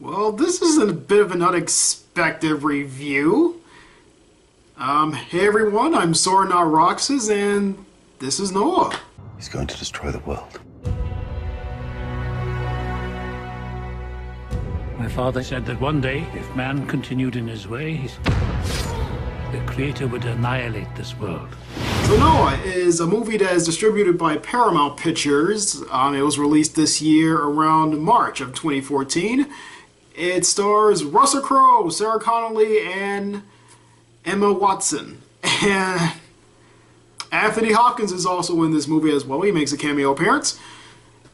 Well, this is a bit of an unexpected review. Hey everyone, I'm SoranotRoxas, and this is Noah. He's going to destroy the world. My father said that one day, if man continued in his ways, the Creator would annihilate this world. So Noah is a movie that is distributed by Paramount Pictures. It was released this year around March of 2014. It stars Russell Crowe, Sarah Connolly, and Emma Watson. And Anthony Hopkins is also in this movie as well. He makes a cameo appearance.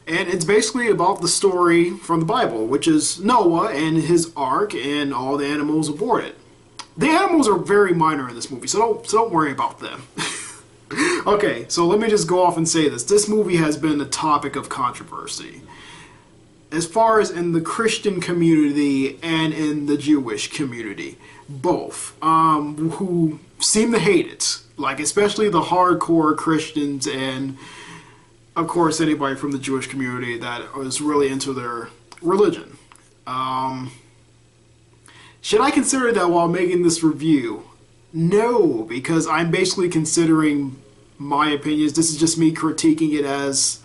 And it's basically about the story from the Bible, which is Noah and his ark and all the animals aboard it. The animals are very minor in this movie, so don't worry about them. Okay, so let me just go off and say this. This movie has been a topic of controversy, as far as in the Christian community and in the Jewish community, both, who seem to hate it, like especially the hardcore Christians and, of course, anybody from the Jewish community that is really into their religion. Should I consider that while making this review? No, because I'm basically considering my opinions. This is just me critiquing it as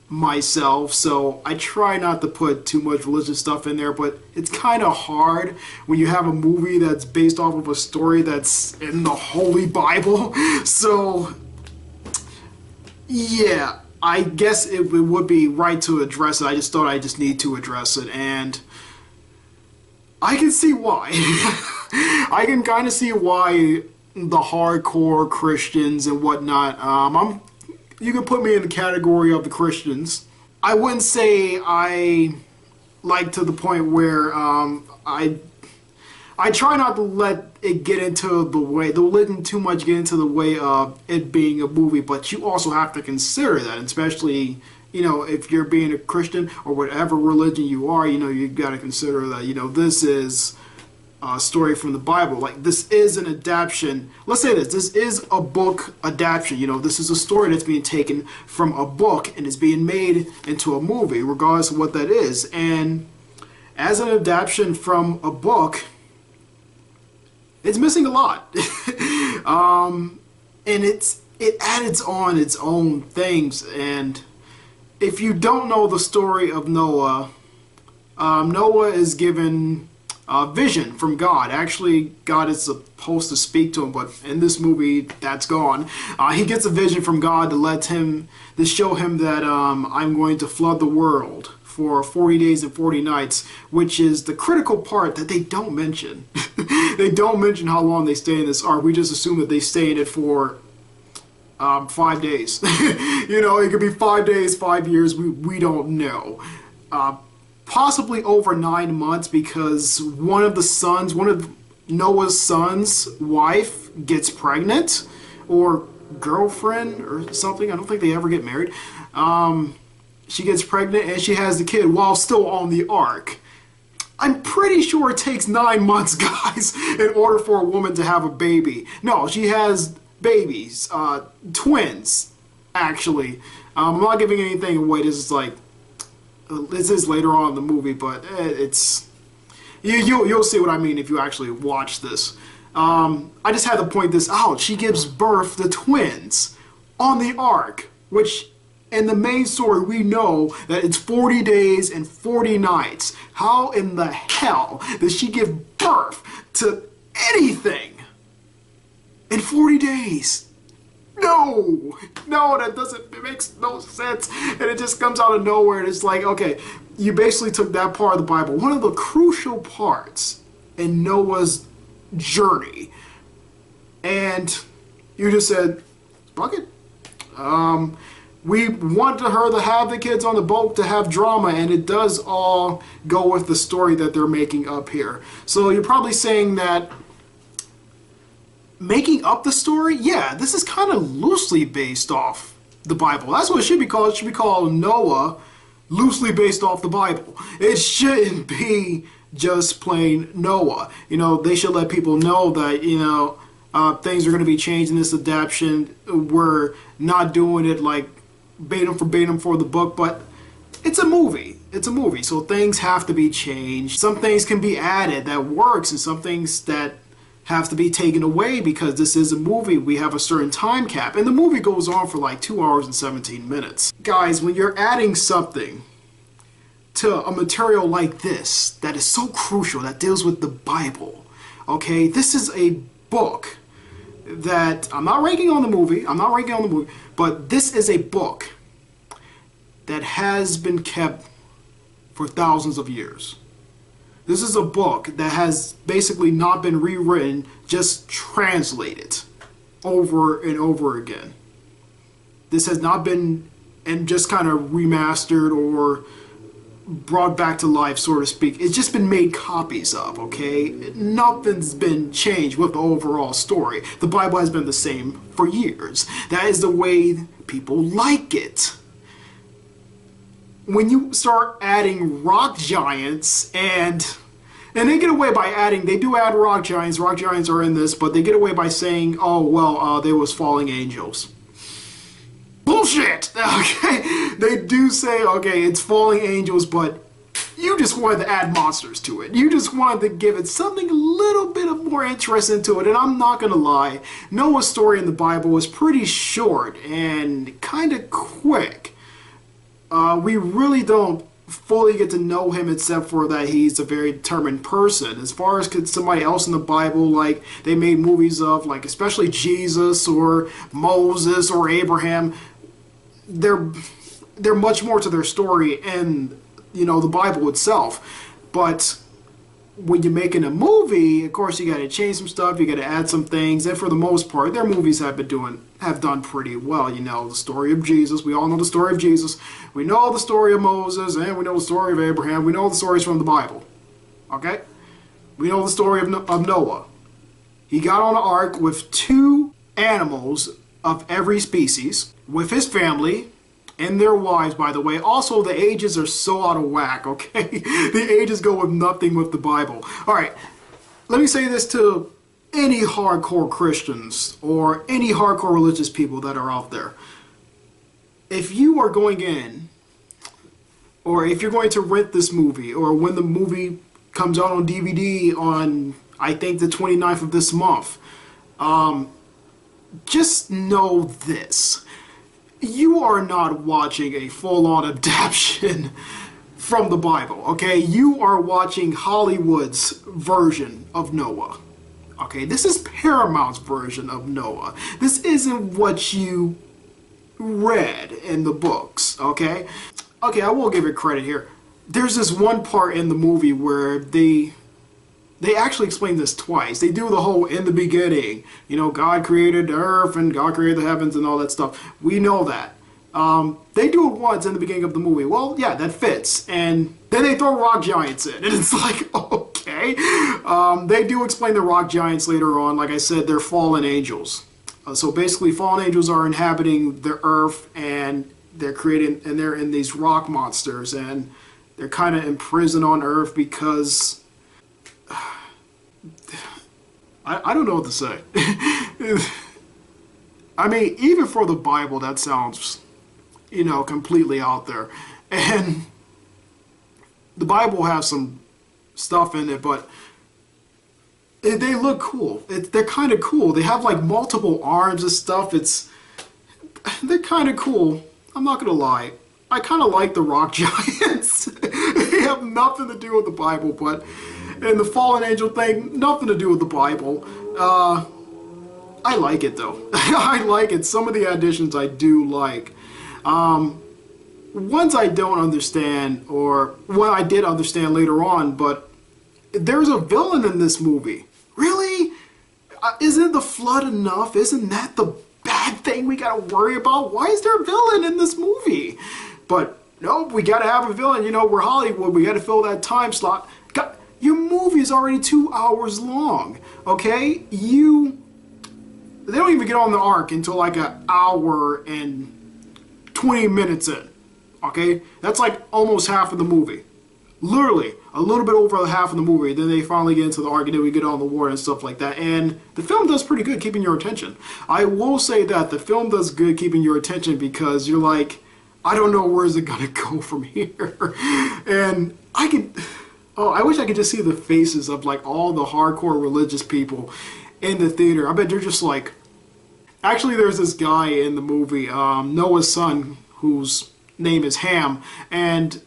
myself, so I try not to put too much religious stuff in there, but it's kind of hard when you have a movie that's based off of a story that's in the Holy Bible. So yeah, I guess it would be right to address it. I just thought I just need to address it, and I can see why. I can kind of see why the hardcore Christians and whatnot, you can put me in the category of the Christians. I wouldn't say I like to the point where I try not to let it get into the way, don't let too much get into the way of it being a movie, but you also have to consider that, especially, you know, if you're being a Christian or whatever religion you are, you know, you got to consider that, you know, this is a story from the Bible. Like, this is an adaptation. Let's say this is a book adaptation. You know, this is a story that's being taken from a book and is being made into a movie, regardless of what that is. And as an adaptation from a book, it's missing a lot. And it adds on its own things. And if you don't know the story of Noah, Noah is given vision from God. Actually, God is supposed to speak to him, but in this movie, that's gone. He gets a vision from God to show him that I'm going to flood the world for 40 days and 40 nights, which is the critical part that they don't mention. They don't mention how long they stay in this ark. We just assume that they stay in it for 5 days. You know, it could be 5 days, 5 years, we don't know. Possibly over 9 months, because one of Noah's sons' wife gets pregnant, or girlfriend or something. I don't think they ever get married. She gets pregnant and she has the kid while still on the ark. I'm pretty sure it takes 9 months, guys, in order for a woman to have a baby. No, she has babies, twins, actually. I'm not giving anything away. This is like, this is later on in the movie, but it's you'll see what I mean if you actually watch this. I just had to point this out. She gives birth to twins on the ark, which in the main story we know that it's 40 days and 40 nights. How in the hell does she give birth to anything in 40 days? No, it makes no sense, and it just comes out of nowhere, and it's like, okay, you basically took that part of the Bible, one of the crucial parts in Noah's journey, and you just said, fuck it. We wanted her to have the kids on the boat to have drama, and it does all go with the story that they're making up here. So you're probably saying that making up the story? Yeah, this is kind of loosely based off the Bible. That's what it should be called. It should be called Noah, loosely based off the Bible. It shouldn't be just plain Noah. You know, they should let people know that, you know, things are going to be changed in this adaptation. We're not doing it like verbatim for the book, but it's a movie. it's a movie, so things have to be changed. Some things can be added that works, and some things that have to be taken away because this is a movie. We have a certain time cap, and the movie goes on for like 2 hours and 17 minutes. Guys, when you're adding something to a material like this that is so crucial, that deals with the Bible, okay, this is a book that I'm not ranking on the movie, but this is a book that has been kept for thousands of years. This is a book that has basically not been rewritten, just translated over and over again. This has not been and just kind of remastered or brought back to life, so to speak. It's just been made copies of, okay? Nothing's been changed with the overall story. The Bible has been the same for years. That is the way people like it. When you start adding rock giants and they get away by adding, they do add rock giants are in this, but they get away by saying, oh, well, they was falling angels. Bullshit! Okay, they do say, okay, it's falling angels, but you just wanted to add monsters to it. You just wanted to give it something a little bit of more interest into it, and I'm not gonna lie, Noah's story in the Bible is pretty short and kind of quick. We really don't fully get to know him except for that he's a very determined person. As far as somebody else in the Bible, like they made movies of, like especially Jesus or Moses or Abraham, they're much more to their story in, you know, the Bible itself. But when you're making a movie, of course you got to change some stuff, you got to add some things, and for the most part, their movies have done pretty well. You know, the story of Jesus, we all know the story of Jesus, we know the story of Moses, and we know the story of Abraham, we know the stories from the Bible, okay? We know the story of Noah. He got on an ark with 2 animals of every species, with his family, and their wives, by the way. Also, the ages are so out of whack, okay? The ages go with nothing with the Bible. Alright, let me say this to any hardcore Christians or any hardcore religious people that are out there. If you are going in, or if you're going to rent this movie, or when the movie comes out on DVD on, I think, the 29th of this month, just know this. You are not watching a full-on adaptation from the Bible, okay? You are watching Hollywood's version of Noah, okay? This is Paramount's version of Noah. This isn't what you read in the books, okay? Okay, I will give it credit here. There's this one part in the movie where they actually explain this twice. They do the whole in the beginning, you know, God created the earth and God created the heavens and all that stuff. We know that. They do it once in the beginning of the movie. Well, yeah, that fits. And then they throw rock giants in, and it's like, okay. They do explain the rock giants later on. Like I said, they're fallen angels. So basically, fallen angels are inhabiting the earth, and they're in these rock monsters, and they're kind of imprisoned on earth because I don't know what to say. I mean, even for the Bible, that sounds, you know, completely out there. And the Bible has some stuff in it, but they look cool. They're kind of cool. They have like multiple arms and stuff. They're kind of cool. I'm not gonna lie. I kind of like the rock giants. They have nothing to do with the Bible, but and the fallen angel thing, nothing to do with the Bible. I like it though. I like it. Some of the additions I do like. Ones I don't understand, or one I did understand later on, but there's a villain in this movie. Really? Isn't the flood enough? Isn't that the bad thing we gotta worry about? Why is there a villain in this movie? But nope, we gotta have a villain. You know, we're Hollywood. We gotta fill that time slot. God, your movie is already 2 hours long. Okay? They don't even get on the ark until like an hour and 20 minutes in. Okay? That's like almost half of the movie. Literally, a little bit over half of the movie. Then they finally get into the ark and then we get on the water and stuff like that. And the film does pretty good keeping your attention. I will say that the film does good keeping your attention because you're like, I don't know where is it gonna go from here. And I wish I could just see the faces of like all the hardcore religious people in the theater. I bet they're just like, actually there's this guy in the movie, Noah's son, whose name is Ham, and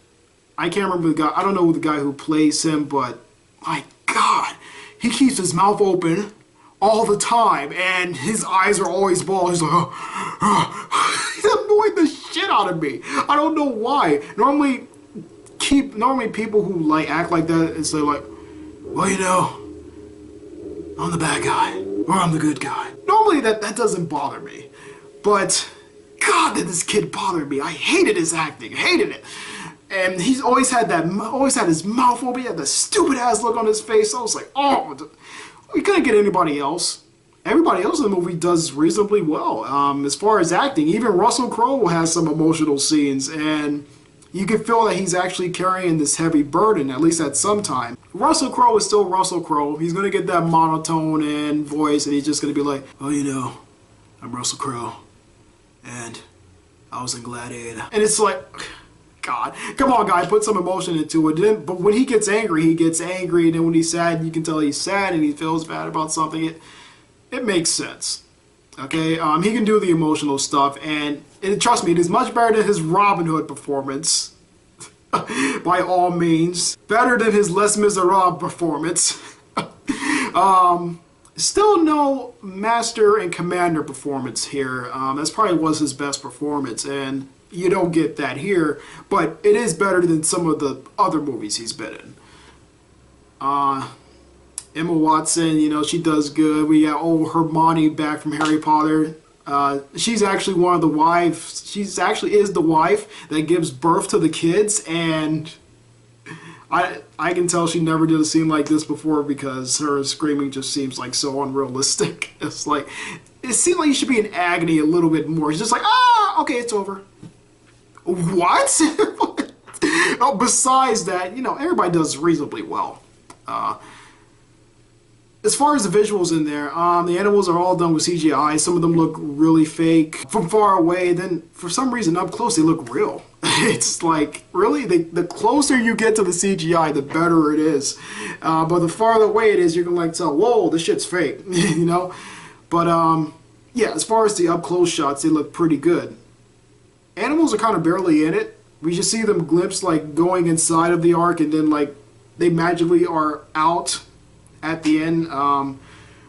I can't remember the guy, I don't know the guy who plays him, but my God, he keeps his mouth open all the time, and his eyes are always bald. He's like, he's annoying the shit out of me. I don't know why. Normally people who like act like that, it's like, well, you know, I'm the bad guy, or I'm the good guy. Normally that doesn't bother me, but God, did this kid bother me. I hated his acting, hated it. And he's always had his mouth open, he had that stupid ass look on his face. I was like, oh, we couldn't get anybody else. Everybody else in the movie does reasonably well. As far as acting, even Russell Crowe has some emotional scenes, and you can feel that he's actually carrying this heavy burden, at least at some time. Russell Crowe is still Russell Crowe. He's going to get that monotone and voice, and he's just going to be like, oh, you know, I'm Russell Crowe, and I was in Gladiator. And it's like, God, come on, guy, put some emotion into it. But when he gets angry, and then when he's sad, you can tell he's sad and he feels bad about something. It makes sense. Okay, he can do the emotional stuff, and trust me, it is much better than his Robin Hood performance. By all means, better than his Les Miserables performance. Still no Master and Commander performance here. That's probably was his best performance, and you don't get that here, but it is better than some of the other movies he's been in. Emma Watson, you know, she does good. We got old Hermione back from Harry Potter. She's actually one of the wives. She's actually is the wife that gives birth to the kids, and I can tell she never did a scene like this before because her screaming just seems like so unrealistic. It's like, it seems like you should be in agony a little bit more. It's just like, okay, it's over. What? Oh, besides that, you know, everybody does reasonably well. As far as the visuals in there, the animals are all done with CGI. Some of them look really fake from far away. Then, for some reason, up close, they look real. It's like, really? The closer you get to the CGI, the better it is. But the farther away it is, you're going to like tell, whoa, this shit's fake, you know? But, yeah, as far as the up-close shots, they look pretty good. Animals are kind of barely in it. We just see them glimpse, like, going inside of the ark, and then, like, they magically are out at the end.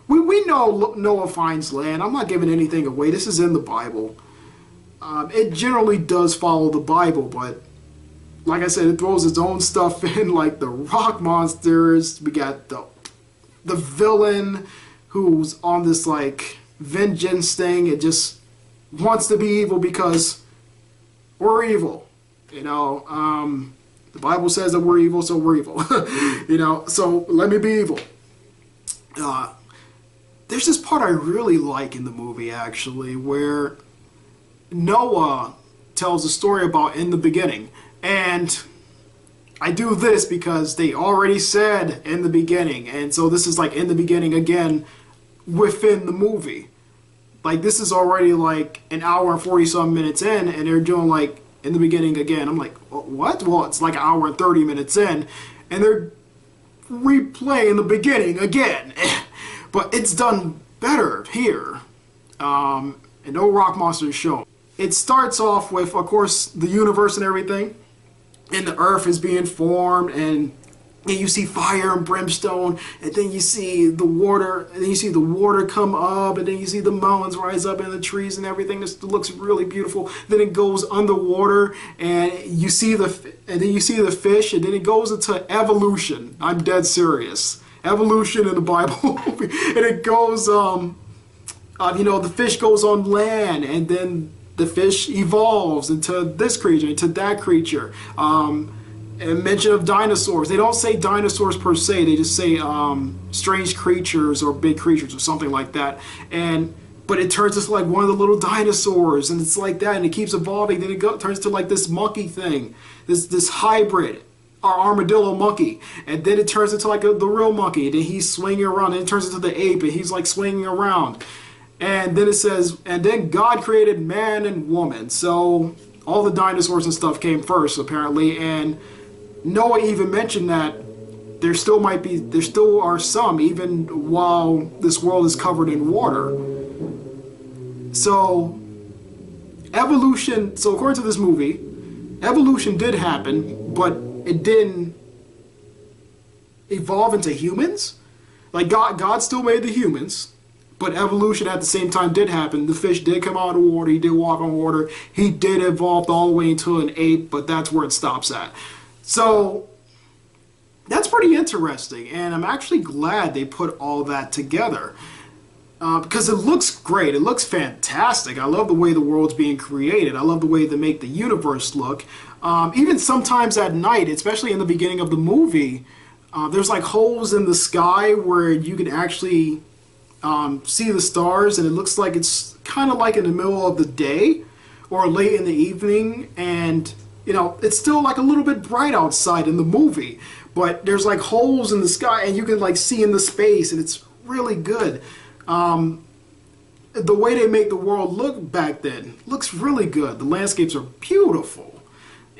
We know Noah finds land. I'm not giving anything away. This is in the Bible. It generally does follow the Bible, but like I said, it throws its own stuff in, like the rock monsters. We got the villain who's on this, like, vengeance thing. It just wants to be evil because we're evil. You know, the Bible says that we're evil, so we're evil. You know, so let me be evil. There's this part I really like in the movie, actually, where Noah tells a story about in the beginning. And I do this because they already said in the beginning. And so this is like in the beginning again within the movie. Like, this is already like an hour and 40-some minutes in, and they're doing like in the beginning again. I'm like, what? Well, it's like an hour and 30 minutes in, and they're replaying the beginning again. But it's done better here. And no rock monsters shown. It starts off with, of course, the universe and everything, and the earth is being formed, and you see fire and brimstone, and then you see the water, and then you see the water come up, and then you see the mountains rise up and the trees and everything. This looks really beautiful. Then it goes underwater, and you see the fish, and then it goes into evolution. I'm dead serious. Evolution in the Bible. And it goes, you know, the fish goes on land, and then the fish evolves into this creature, into that creature. And mention of dinosaurs. They don't say dinosaurs per se. They just say strange creatures or big creatures or something like that. But it turns into like one of the little dinosaurs, and it's like that, and it keeps evolving. Then it turns to like this monkey thing, this hybrid, our armadillo monkey, and then it turns into like the real monkey. And then he's swinging around, and it turns into the ape, and he's like swinging around. And then it says, and then God created man and woman. So all the dinosaurs and stuff came first, apparently, and Noah even mentioned that there still are some, even while this world is covered in water. So, evolution, so according to this movie, evolution did happen, but it didn't evolve into humans. Like, God still made the humans, but evolution at the same time did happen. The fish did come out of the water, he did walk on water, he did evolve all the way into an ape, but that's where it stops at. So, that's pretty interesting, and I'm actually glad they put all that together. Because it looks great, it looks fantastic. I love the way the world's being created. I love the way they make the universe look. Even sometimes at night, especially in the beginning of the movie, there's like holes in the sky where you can actually see the stars, and it looks like it's kind of like in the middle of the day or late in the evening, and you know, it's still like a little bit bright outside in the movie, but there's like holes in the sky and you can like see in the space, and it's really good. The way they make the world look back then looks really good. The landscapes are beautiful,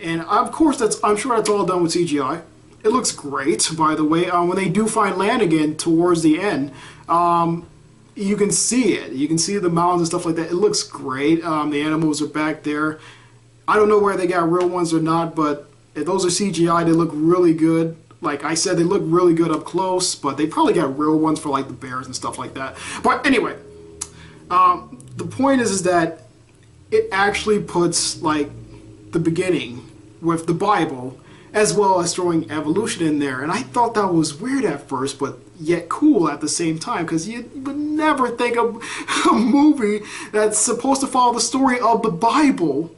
and of course I'm sure that's all done with CGI. It looks great, by the way. When they do find land again towards the end, you can see it. You can see the mountains and stuff like that. It looks great. The animals are back there. I don't know where they got real ones or not, but if those are CGI, they look really good. Like I said, they look really good up close, but they probably got real ones for like the bears and stuff like that. But anyway, the point is that it actually puts like the beginning with the Bible, as well as throwing evolution in there. And I thought that was weird at first, but yet cool at the same time, because you would never think of a movie that's supposed to follow the story of the Bible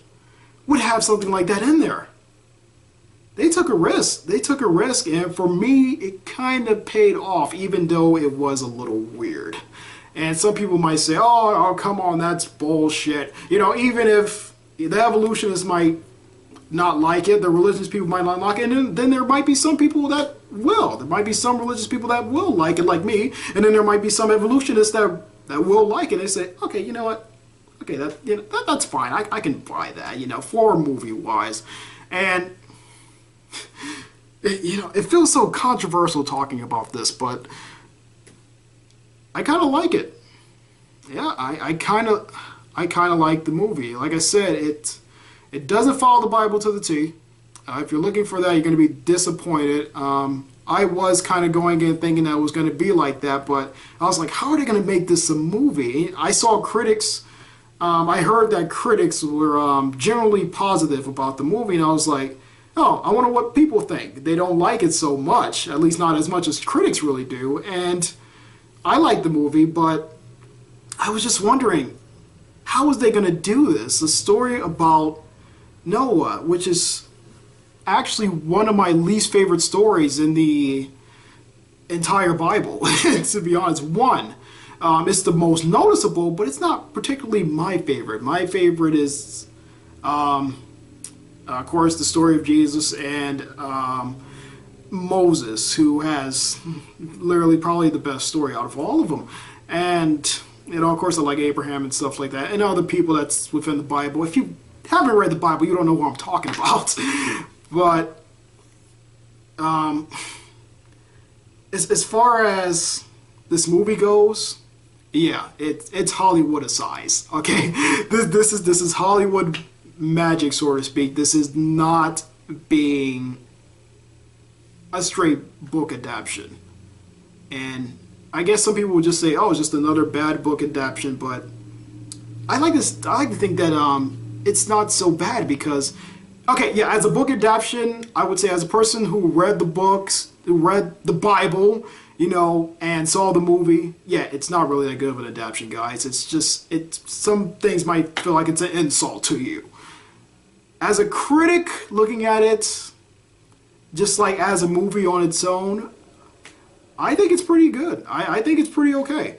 would have something like that in there. They took a risk. They took a risk, and for me, it kind of paid off, even though it was a little weird. And some people might say, oh, come on, that's bullshit. You know, even if the evolutionists might not like it, the religious people might not like it, and then there might be some people that will. There might be some religious people that will like it, like me, and then there might be some evolutionists that will like it. They say, okay, you know what? Okay, that's fine. I can buy that, you know, for movie-wise. And, you know, it feels so controversial talking about this, but I kind of like it. Yeah, I kind of like the movie. Like I said, it doesn't follow the Bible to the T. If you're looking for that, you're going to be disappointed. I was kind of going in thinking that it was going to be like that, but I was like, how are they going to make this a movie? I saw critics. I heard that critics were generally positive about the movie, and I was like, oh, I wonder what people think. They don't like it so much, at least not as much as critics really do. And I like the movie, but I was just wondering, how is they going to do this? A story about Noah, which is actually one of my least favorite stories in the entire Bible, to be honest. One, it's the most noticeable, but it's not particularly my favorite. My favorite is, of course, the story of Jesus and Moses, who has literally probably the best story out of all of them. And, you know, of course, I like Abraham and stuff like that, and other people that's within the Bible. If you haven't read the Bible, you don't know what I'm talking about. But as far as this movie goes, yeah, it's Hollywoodicized. Okay, this is Hollywood magic, so to speak. This is not being a straight book adaptation. And I guess some people would just say, oh, it's just another bad book adaptation. But I like to think that it's not so bad because, okay, yeah, as a book adaptation, I would say as a person who read the books, who read the Bible, you know, and saw the movie, yeah, it's not really that good of an adaptation, guys. It's just, some things might feel like it's an insult to you. As a critic looking at it, just like as a movie on its own, I think it's pretty good. I think it's pretty okay.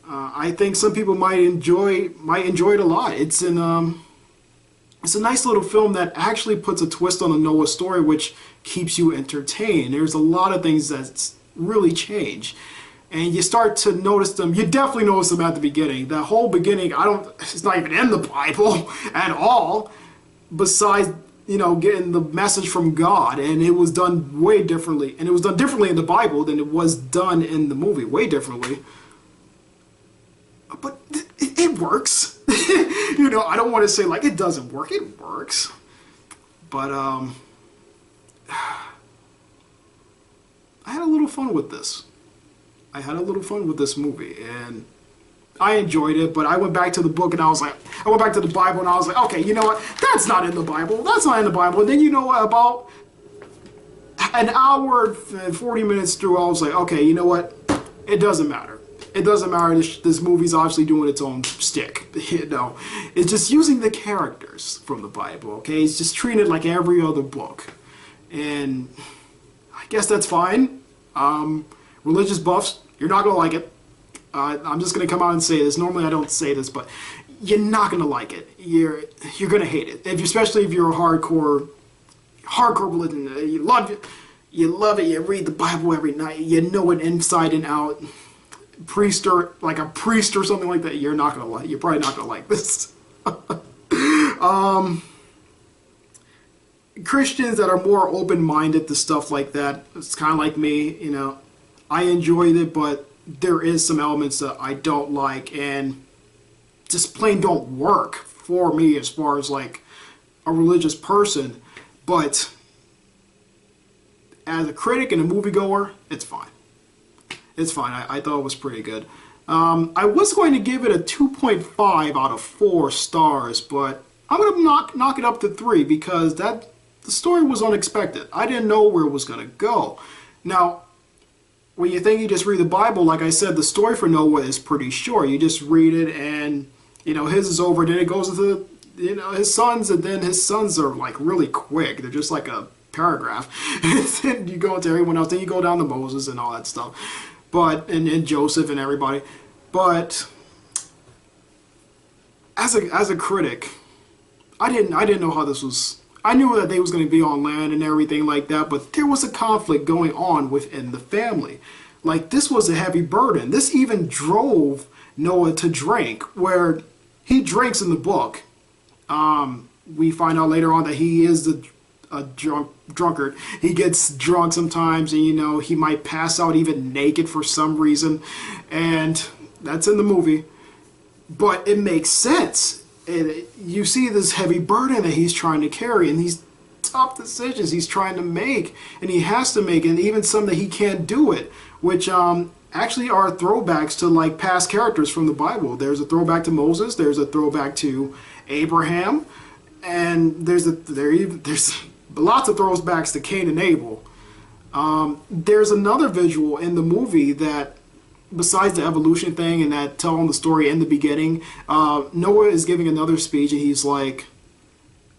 I think some people might enjoy it a lot. It's a nice little film that actually puts a twist on the Noah story, which keeps you entertained. There's a lot of things that's really changed, and you start to notice them. You definitely notice them at the beginning. The whole beginning, it's not even in the Bible at all. besides, getting the message from God, and it was done way differently, and it was done differently in the Bible than it was done in the movie, way differently. But it works. I don't want to say like it doesn't work. It works. But I had a little fun with this. I had a little fun with this movie, and I enjoyed it. But I went back to the book, and I went back to the Bible, and I was like, okay, you know what? That's not in the Bible. That's not in the Bible. And then about an hour and 40 minutes through, I was like, okay, you know what? It doesn't matter. It doesn't matter. This movie's obviously doing its own stick. It's just using the characters from the Bible. Okay, it's just treating it like every other book, and I guess that's fine. Religious buffs, you're not gonna like it. I'm just gonna come out and say this. Normally I don't say this, but you're not gonna like it. You're gonna hate it. Especially if you're a hardcore religion. You love it. You read the Bible every night. You know it inside and out. Priest or something like that. You're probably not gonna like this. Christians that are more open-minded to stuff like that, it's kind of like me. I enjoyed it, but there is some elements that I don't like, and just plain don't work for me as far as like a religious person. But as a critic and a moviegoer, it's fine. It's fine. I thought it was pretty good. I was going to give it a 2.5 out of 4 stars, but I'm going to knock it up to 3 because the story was unexpected. I didn't know where it was going to go. Now, when you think you just read the Bible, like I said, the story for Noah is pretty short. You just read it and, his is over. Then it goes into, his sons, and then his sons are like really quick. They're just like a paragraph. And then you go into everyone else. Then you go down to Moses and all that stuff. But and Joseph and everybody, but as a critic, I didn't know how this was. I knew that they was going to be on land and everything like that, but there was a conflict going on within the family. Like, this was a heavy burden. This even drove Noah to drink, where he drinks in the book. We find out later on that he is a drunkard. He gets drunk sometimes, and he might pass out even naked for some reason, and that's in the movie. But it makes sense. And you see this heavy burden that he's trying to carry, and these tough decisions he's trying to make, and he has to make, and even some that he can't do it, which actually are throwbacks to like past characters from the Bible. There's a throwback to Moses. There's a throwback to Abraham, and there's lots of throwbacks to Cain and Abel. There's another visual in the movie that, besides the evolution thing and that telling the story in the beginning, Noah is giving another speech, and he's like,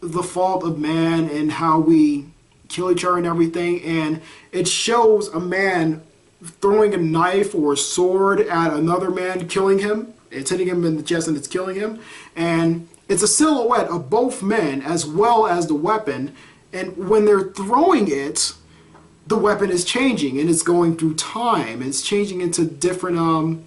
the fault of man and how we kill each other and everything, and it shows a man throwing a knife or a sword at another man, killing him. It's hitting him in the chest and it's killing him, and it's a silhouette of both men as well as the weapon. And when they're throwing it, the weapon is changing, and it's going through time. It's changing into different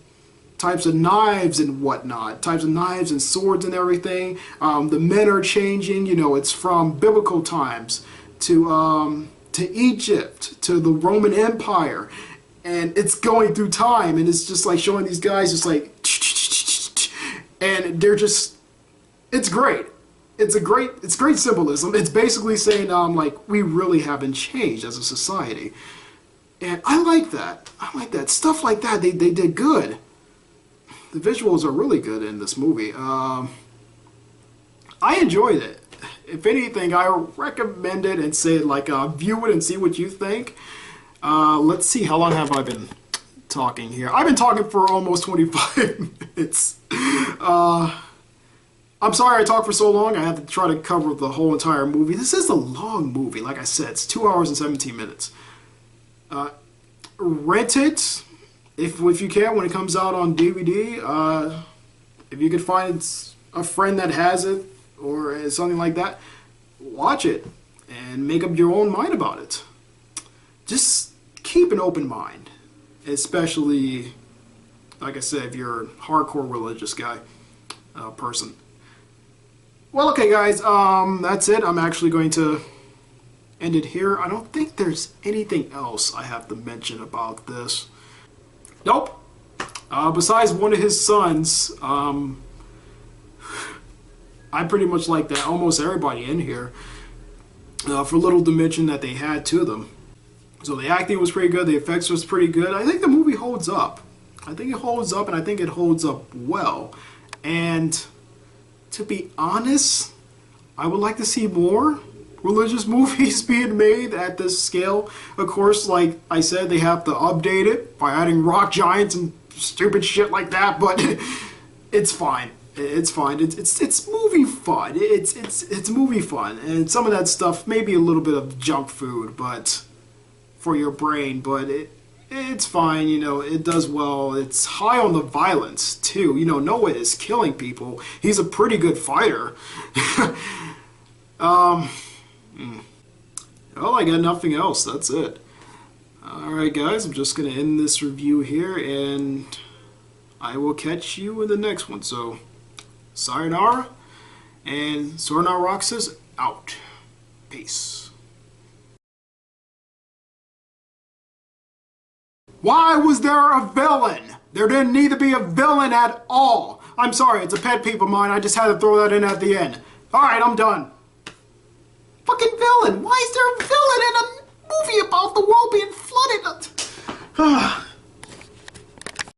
types of knives and whatnot, types of knives and swords and everything. The men are changing. It's from biblical times to Egypt to the Roman Empire, and it's going through time. And it's just like showing these guys just like, and they're just, it's great. It's great symbolism. It's basically saying, like, we really haven't changed as a society. And I like that. Stuff like that, they did good. The visuals are really good in this movie. I enjoyed it. If anything, I recommend it and say, like, view it and see what you think. Let's see, how long have I been talking here? I've been talking for almost 25 minutes. I'm sorry I talked for so long. I had to try to cover the whole entire movie. This is a long movie. Like I said, it's 2 hours and 17 minutes. Rent it if you can when it comes out on DVD. If you could find a friend that has it or something like that, watch it and make up your own mind about it. Just keep an open mind, especially, like I said, if you're a hardcore religious guy, person. Well, okay, guys, that's it. I'm actually going to end it here. I don't think there's anything else I have to mention about this. Nope. Besides one of his sons, I pretty much like that. Almost everybody in here, for little dimension that they had to them. So the acting was pretty good. The effects was pretty good. I think the movie holds up. I think it holds up, and I think it holds up well. And to be honest, I would like to see more religious movies being made at this scale. Of course, like I said, they have to update it by adding rock giants and stupid shit like that, but it's fine. It's fine. It's movie fun. It's movie fun, and some of that stuff may be a little bit of junk food, but for your brain, but it's fine. You know, it does well. It's high on the violence too. You know, Noah is killing people. He's a pretty good fighter. Well, I got nothing else. That's it. Alright guys, I'm just going to end this review here, and I will catch you in the next one. So, sayonara, and SoranotRoxas out. Peace. Why was there a villain? There didn't need to be a villain at all. I'm sorry, it's a pet peeve of mine. I just had to throw that in at the end. Alright, I'm done. Fucking villain! Why is there a villain in a movie about the world being flooded?